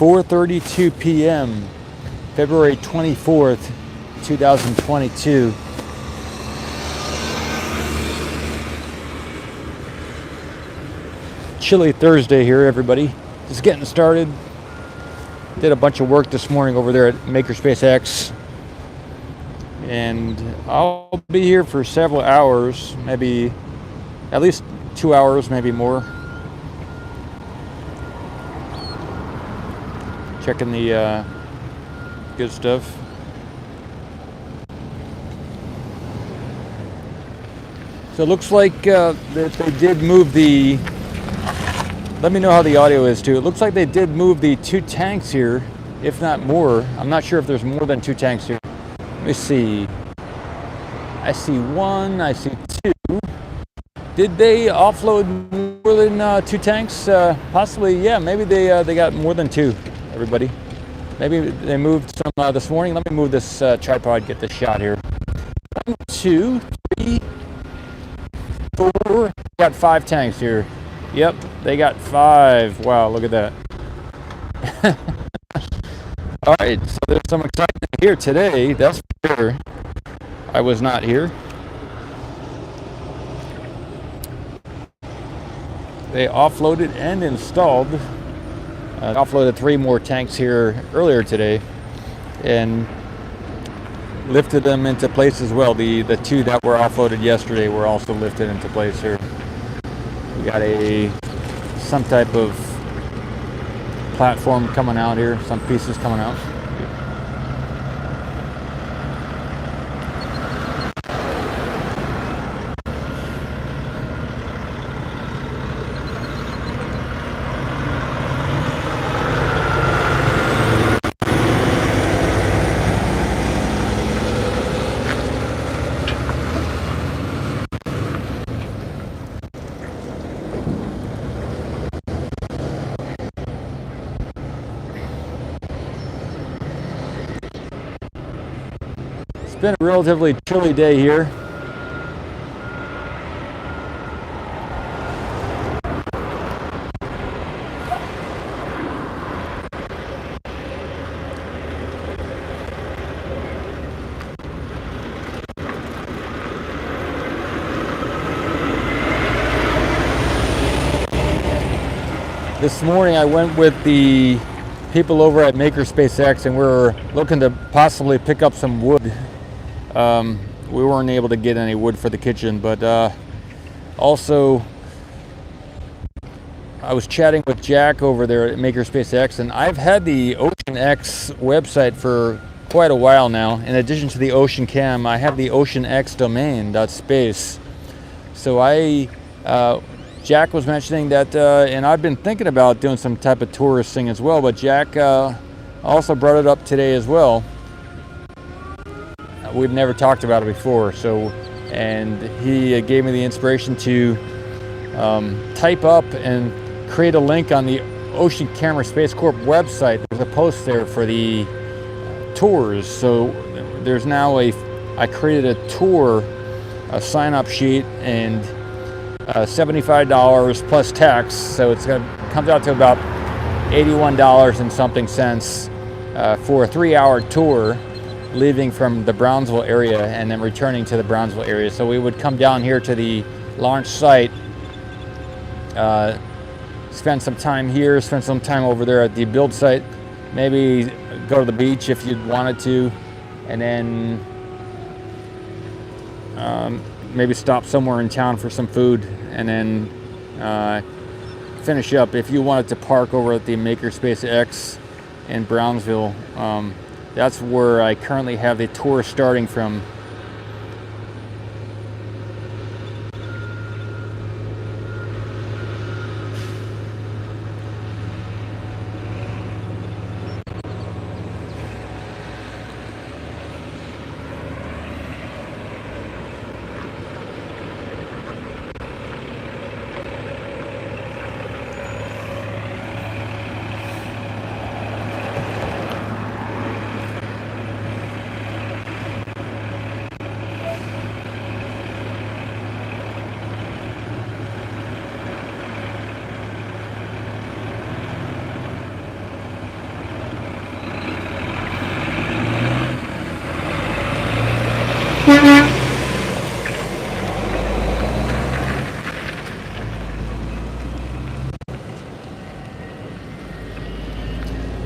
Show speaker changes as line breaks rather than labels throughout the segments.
4:32 p.m. February 24th, 2022. Chilly Thursday here, everybody. Just getting started. Did a bunch of work this morning over there at SpaceX, and I'll be here for several hours, maybe at least 2 hours, maybe more. Checking the good stuff. So it looks like that they did move the, let me know how the audio is too. It looks like they did move the 2 tanks here, if not more. I'm not sure if there's more than 2 tanks here. Let me see. I see 1, I see 2. Did they offload more than 2 tanks? Possibly, yeah, maybe they got more than 2, everybody. Maybe they moved some this morning. Let me move this tripod, get this shot here. 1, 2, 3, 4. Got 5 tanks here. Yep, they got 5. Wow, look at that. All right, so there's some excitement here today, that's for sure. I was not here. They offloaded and installed. Offloaded 3 more tanks here earlier today and lifted them into place as well. The 2 that were offloaded yesterday were also lifted into place here. We got some type of platform coming out here, some pieces coming out. It's been a relatively chilly day here. This morning I went with the people over at SpaceX and we were looking to possibly pick up some wood. We weren't able to get any wood for the kitchen, but also I was chatting with Jack over there at SpaceX, and I've had the OceanX website for quite a while now. In addition to the Ocean Cam, I have the OceanX domain .space. So Jack was mentioning that, and I've been thinking about doing some type of tourist thing as well, but Jack also brought it up today as well. We've never talked about it before, and he gave me the inspiration to type up and create a link on the Ocean Camera Space Corp website. There's a post there for the tours. So there's now I created a tour, a sign-up sheet, and $75 plus tax. So comes out to about $81 and something cents for a 3-hour tour, leaving from the Brownsville area and then returning to the Brownsville area. So we would come down here to the launch site, spend some time here, spend some time over there at the build site, maybe go to the beach if you wanted to, and then maybe stop somewhere in town for some food, and then finish up. If you wanted to park over at the SpaceX in Brownsville, that's where I currently have the tour starting from.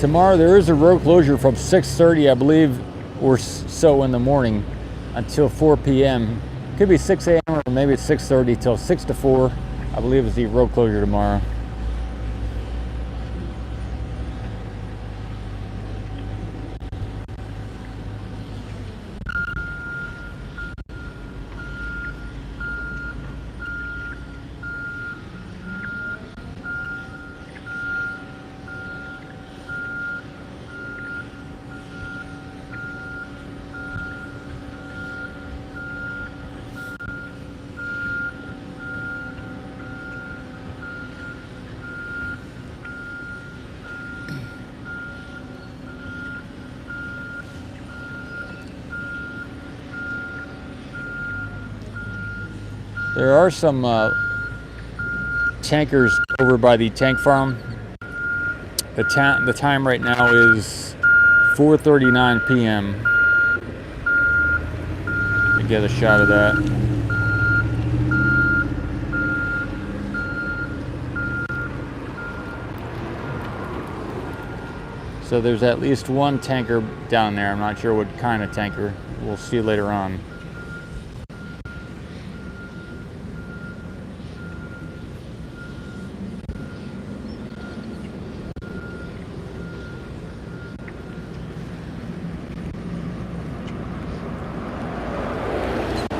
tomorrow there is a road closure from 6:30, I believe, or so in the morning until 4 p.m. Could be 6 a.m. or maybe it's 6:30 till 6 to 4. I believe is the road closure tomorrow. There are some tankers over by the tank farm. The time right now is 4:39 p.m. to get a shot of that. So there's at least one tanker down there. I'm not sure what kind of tanker. We'll see later on.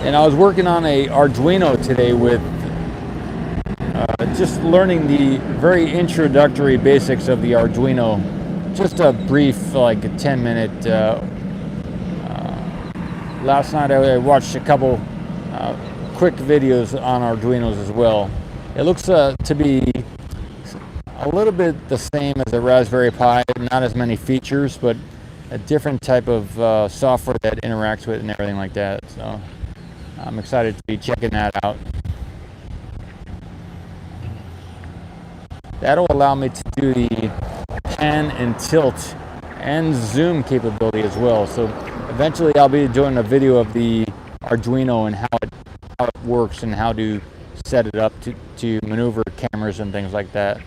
And I was working on a Arduino today with just learning the very introductory basics of the Arduino. Just a brief, like a 10-minute. Last night I watched a couple quick videos on Arduinos as well. It looks to be a little bit the same as a Raspberry Pi, not as many features, but a different type of software that interacts with it and everything like that. So I'm excited to be checking that out. That'll allow me to do the pan and tilt and zoom capability as well. So eventually I'll be doing a video of the Arduino and how it works and how to set it up to maneuver cameras and things like that.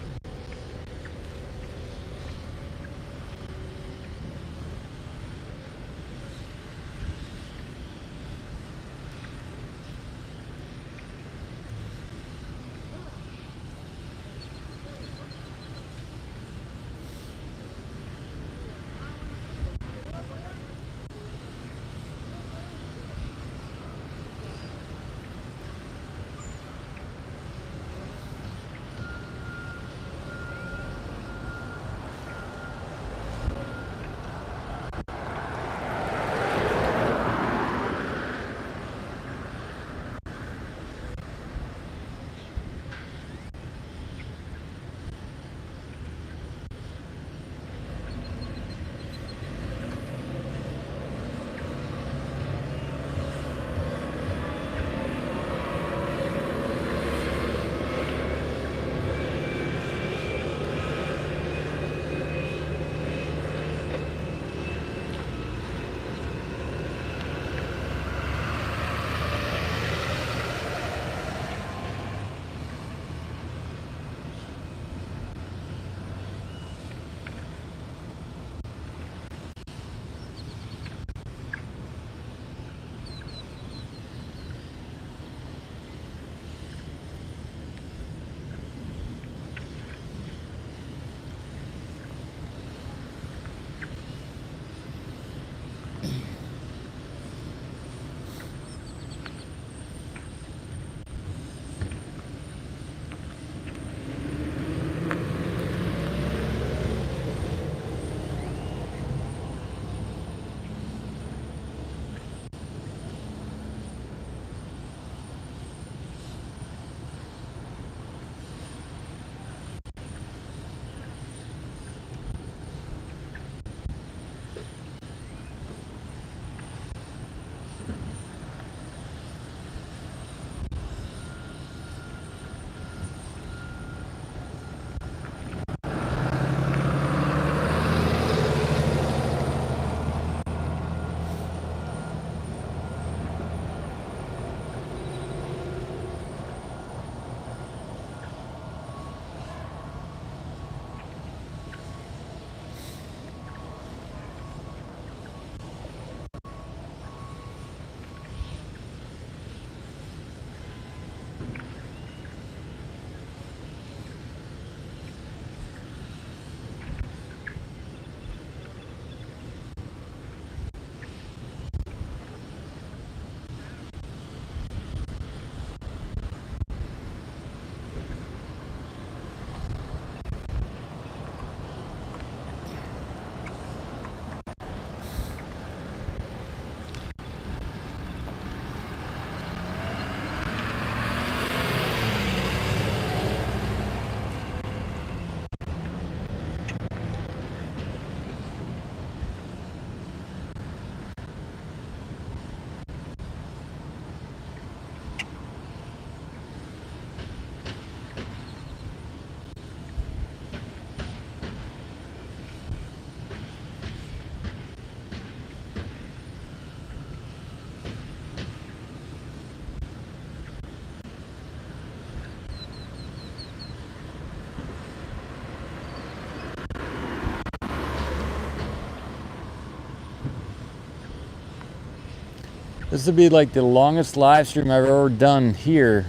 This would be like the longest live stream I've ever done here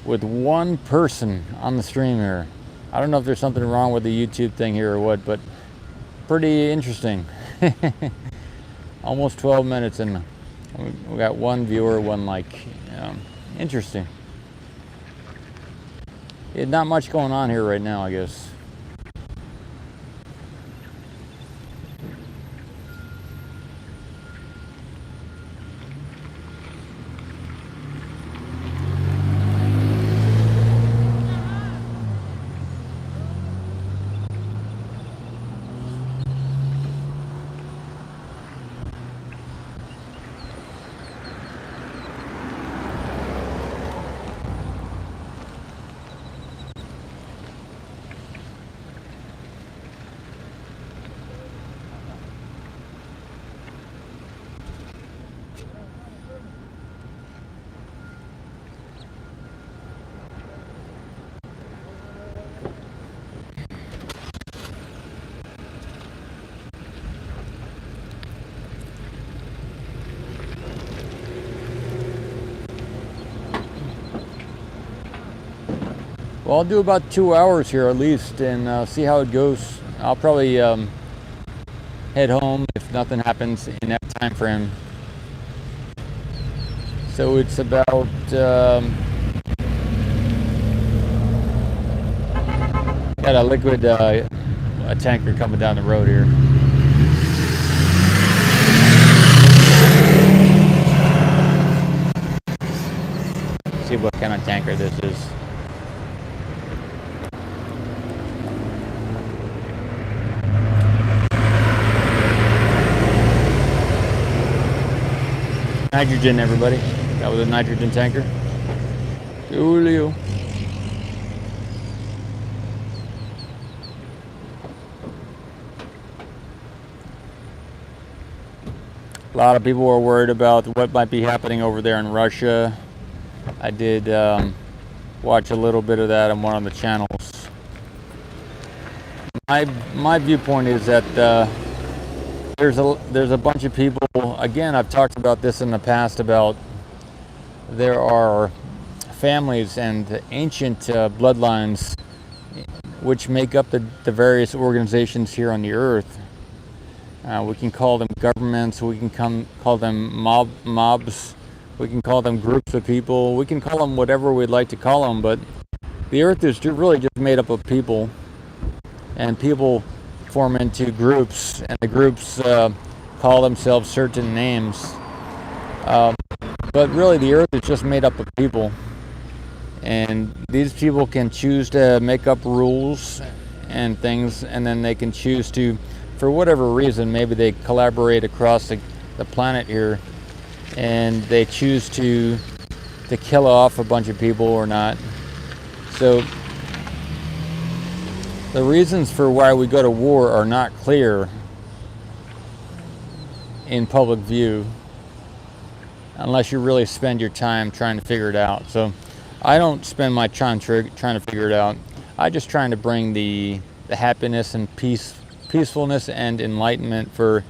with one person on the stream here. I don't know if there's something wrong with the YouTube thing here or what, but pretty interesting. Almost 12 minutes and we got one viewer, one like. Interesting. Not much going on here right now, I guess. Well, I'll do about 2 hours here at least and see how it goes. I'll probably head home if nothing happens in that time frame. So it's about got a liquid a tanker coming down the road here. See what kind of tanker this is. Nitrogen, everybody. That was a nitrogen tanker. Julio. A lot of people were worried about what might be happening over there in Russia. I did watch a little bit of that on one of the channels. My viewpoint is that there's a bunch of people. Again, I've talked about this in the past about there are families and ancient bloodlines which make up the various organizations here on the earth. We can call them governments, we can call them mobs, we can call them groups of people, we can call them whatever we'd like to call them, but the earth is really just made up of people, and people form into groups, and the groups call themselves certain names. But really the earth is just made up of people, and these people can choose to make up rules and things, and then they can choose to, for whatever reason, maybe they collaborate across the planet here, and they choose to kill off a bunch of people or not. So the reasons for why we go to war are not clear in public view unless you really spend your time trying to figure it out. So I don't spend my time trying to figure it out. I just trying to bring the happiness and peacefulness and enlightenment for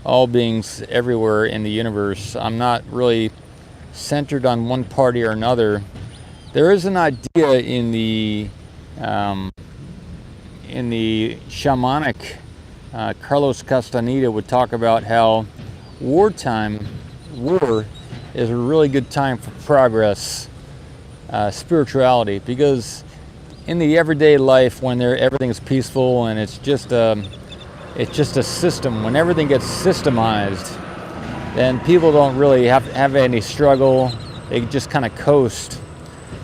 all beings everywhere in the universe. I'm not really centered on one party or another. There is an idea in the shamanic, Carlos Castaneda would talk about how war is a really good time for progress, spirituality, because in the everyday life, when everything's peaceful and it's just a system, when everything gets systemized, then people don't really have any struggle, they just kind of coast.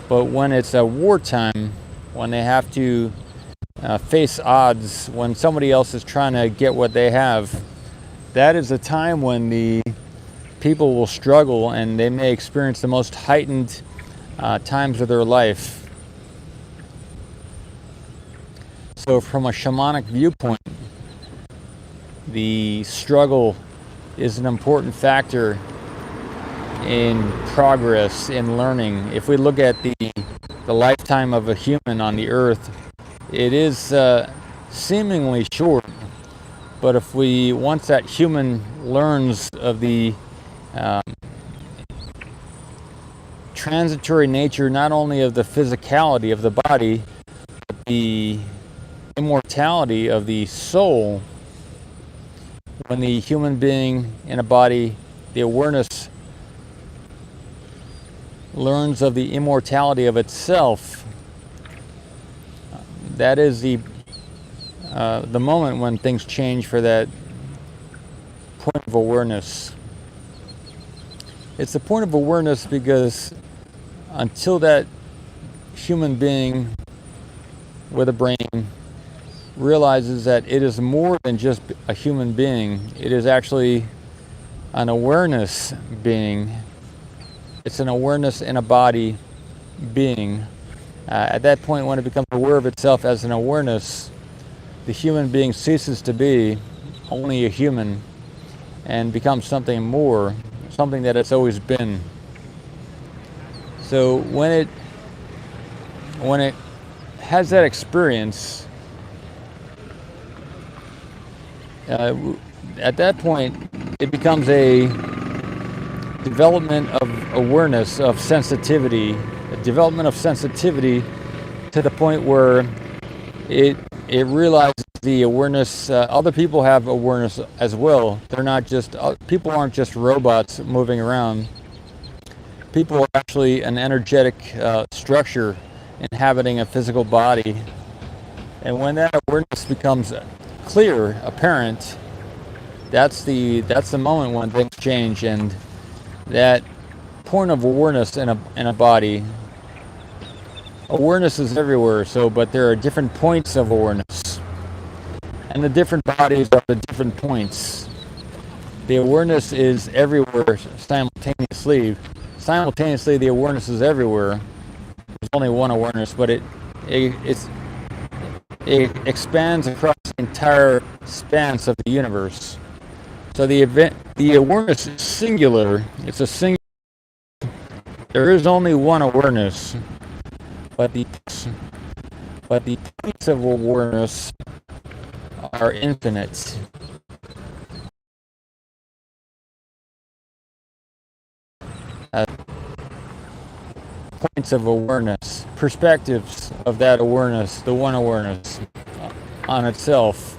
But when it's a wartime, when they have to face odds, when somebody else is trying to get what they have, that is a time when the people will struggle and they may experience the most heightened times of their life. So from a shamanic viewpoint, the struggle is an important factor in progress, in learning. If we look at the lifetime of a human on the earth, it is seemingly short, but once that human learns of the transitory nature not only of the physicality of the body, but the immortality of the soul. When the human being in a body, the awareness learns of the immortality of itself, that is the moment when things change for that point of awareness. It's the point of awareness because until that human being with a brain realizes that it is more than just a human being, it is actually an awareness being. It's an awareness in a body being. At that point, when it becomes aware of itself as an awareness, the human being ceases to be only a human and becomes something more, something that it's always been. So when it has that experience, at that point, it becomes a development of awareness, of sensitivity, a development of sensitivity to the point where it realizes the awareness. Other people have awareness as well. They're not just people aren't just robots moving around. People are actually an energetic structure inhabiting a physical body. And when that awareness becomes clear, apparent, that's the moment when things change. And that point of awareness in a body, awareness is everywhere. But there are different points of awareness, and the different bodies are the different points. The awareness is everywhere simultaneously. Simultaneously, the awareness is everywhere. There's only one awareness, but it expands across the entire span of the universe. So the awareness is singular. It's a singular. There is only one awareness, but the points of awareness are infinite. Points of awareness, perspectives of that awareness, the one awareness on itself.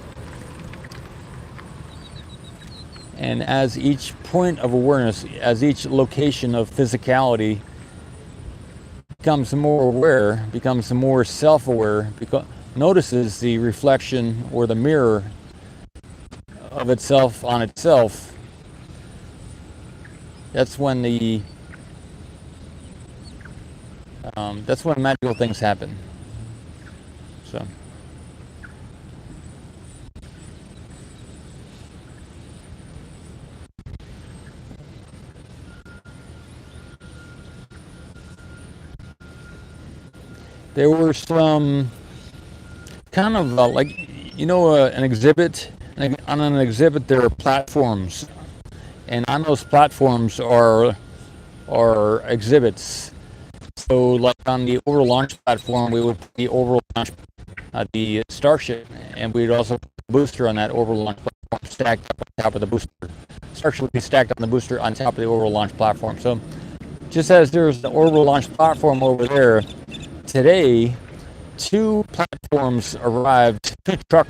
And as each point of awareness, as each location of physicality becomes more aware, becomes more self-aware, notices the reflection or the mirror of itself on itself, that's when magical things happen. So. There were some kind of an exhibit. On an exhibit, there are platforms, and on those platforms are exhibits. So, like on the orbital launch platform, we would put the orbital launch, the Starship, and we'd also put the booster on that orbital launch platform, stacked up on top of the booster. Starship would be stacked on the booster on top of the orbital launch platform. So, just as there's the orbital launch platform over there, today, two platforms arrived, two truck